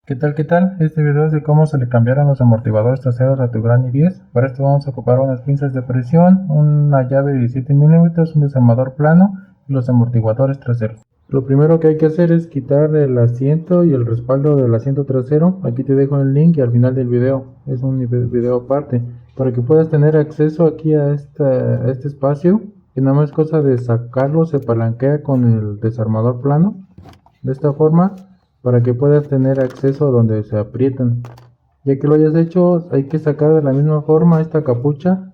¿Qué tal? ¿Qué tal? Este video es de cómo se le cambiaron los amortiguadores traseros a tu Granny 10. Para esto vamos a ocupar unas pinzas de presión, una llave de 17 milímetros, un desarmador plano y los amortiguadores traseros. Lo primero que hay que hacer es quitar el asiento y el respaldo del asiento trasero. Aquí te dejo el link y al final del video. Es un video aparte. Para que puedas tener acceso aquí a este espacio, que nada más es cosa de sacarlo, se palanquea con el desarmador plano. De esta forma, para que puedas tener acceso a donde se aprietan. Ya que lo hayas hecho, hay que sacar de la misma forma esta capucha,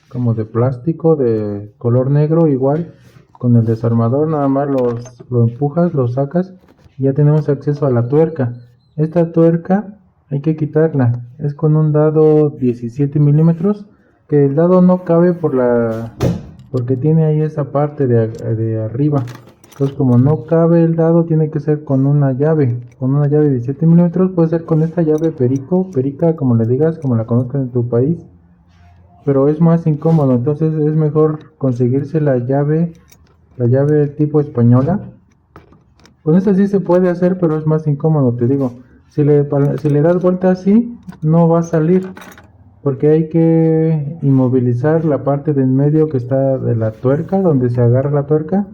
como de plástico de color negro, igual con el desarmador nada más lo empujas, lo sacas y ya tenemos acceso a la tuerca. Esta tuerca hay que quitarla, es con un dado 17 milímetros, que el dado no cabe porque tiene ahí esa parte de arriba. Entonces, como no cabe el dado, tiene que ser con una llave de 17 milímetros. Puede ser con esta llave perica, como le digas, como la conozcan en tu país, pero es más incómodo. Entonces es mejor conseguirse la llave tipo española. Con esta sí se puede hacer, pero es más incómodo, te digo. Si le das vuelta así, no va a salir, porque hay que inmovilizar la parte de en medio que está de la tuerca, donde se agarra la tuerca.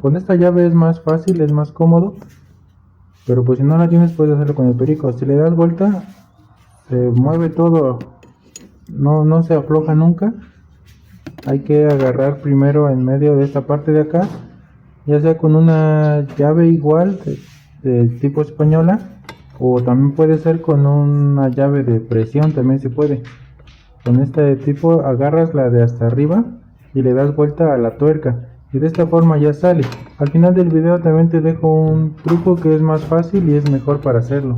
Con esta llave es más fácil, es más cómodo, pero pues si no la tienes puedes hacerlo con el perico. Si le das vuelta, se mueve todo, no se afloja nunca. Hay que agarrar primero en medio de esta parte de acá, ya sea con una llave igual de tipo española, o también puede ser con una llave de presión, también se puede. Con este tipo agarras la de hasta arriba y le das vuelta a la tuerca. Y de esta forma ya sale. Al final del video también te dejo un truco que es más fácil y es mejor para hacerlo.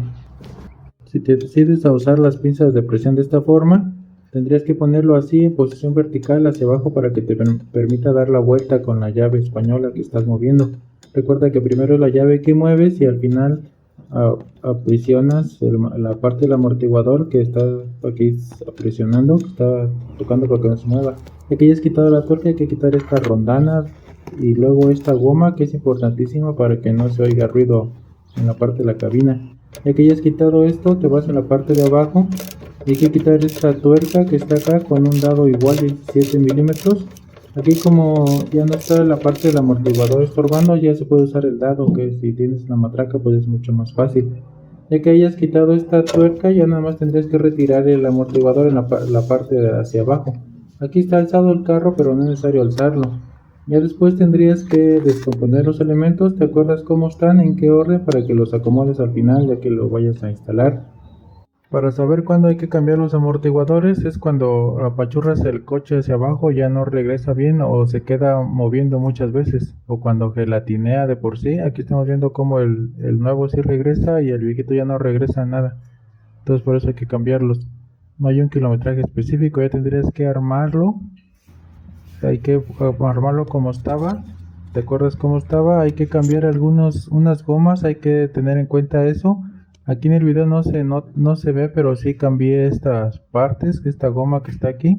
Si te decides a usar las pinzas de presión de esta forma, tendrías que ponerlo así en posición vertical hacia abajo para que te permita dar la vuelta con la llave española que estás moviendo. Recuerda que primero es la llave que mueves y al final aprisionas la parte del amortiguador que está aquí presionando, que está tocando para que no se mueva. Ya que hayas quitado la tuerca, hay que quitar esta rondana y luego esta goma, que es importantísima para que no se oiga ruido en la parte de la cabina. Ya que hayas quitado esto, te vas a la parte de abajo y hay que quitar esta tuerca que está acá con un dado igual de 17 milímetros. Aquí, como ya no está la parte del amortiguador estorbando, ya se puede usar el dado, que si tienes la matraca pues es mucho más fácil. Ya que hayas quitado esta tuerca, ya nada más tendrías que retirar el amortiguador en la parte de hacia abajo. Aquí está alzado el carro, pero no es necesario alzarlo. Ya después tendrías que descomponer los elementos. ¿Te acuerdas cómo están, en qué orden, para que los acomodes al final ya que lo vayas a instalar? Para saber cuándo hay que cambiar los amortiguadores es cuando apachurras el coche hacia abajo, ya no regresa bien o se queda moviendo muchas veces, o cuando gelatinea de por sí. Aquí estamos viendo cómo el nuevo sí regresa y el viejito ya no regresa nada. Entonces por eso hay que cambiarlos. No hay un kilometraje específico, ya tendrías que armarlo. Hay que armarlo como estaba. ¿Te acuerdas cómo estaba? Hay que cambiar unas gomas, hay que tener en cuenta eso. Aquí en el video no se ve, pero sí cambié estas partes, esta goma que está aquí.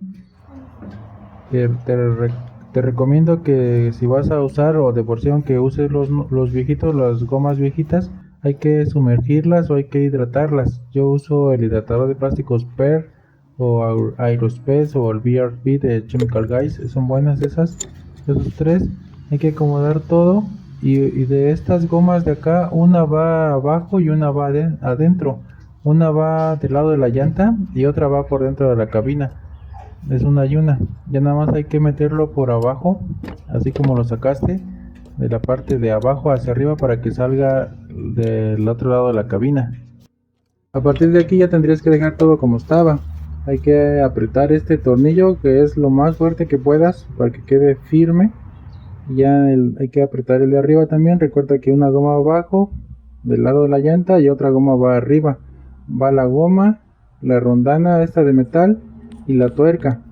Te recomiendo que si vas a usar, o de por sí aunque uses los viejitos, las gomas viejitas, hay que sumergirlas o hay que hidratarlas. Yo uso el hidratador de plásticos PER o Aerospace o el BRP de Chemical Guys, son buenas esos tres. Hay que acomodar todo. Y de estas gomas de acá, una va abajo y una va adentro. Una va del lado de la llanta y otra va por dentro de la cabina. Es una y una. Ya nada más hay que meterlo por abajo, así como lo sacaste, de la parte de abajo hacia arriba, para que salga del otro lado de la cabina. A partir de aquí ya tendrías que dejar todo como estaba. Hay que apretar este tornillo, que es lo más fuerte que puedas para que quede firme. Ya hay que apretar el de arriba también. Recuerda que una goma abajo del lado de la llanta y otra goma va arriba. Va la goma, la rondana esta de metal y la tuerca.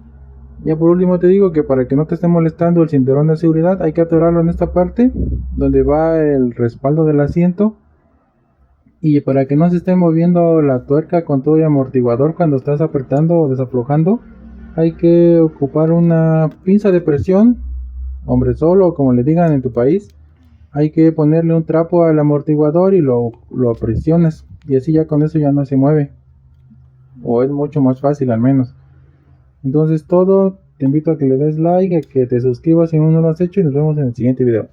Ya por último te digo que para que no te esté molestando el cinturón de seguridad, hay que atorarlo en esta parte donde va el respaldo del asiento. Y para que no se esté moviendo la tuerca con todo el amortiguador cuando estás apretando o desaflojando, hay que ocupar una pinza de presión, hombre solo, como le digan en tu país. Hay que ponerle un trapo al amortiguador y lo presionas. y así ya con eso ya no se mueve, o es mucho más fácil al menos. Entonces todo, te invito a que le des like, a que te suscribas si aún no lo has hecho, y nos vemos en el siguiente video.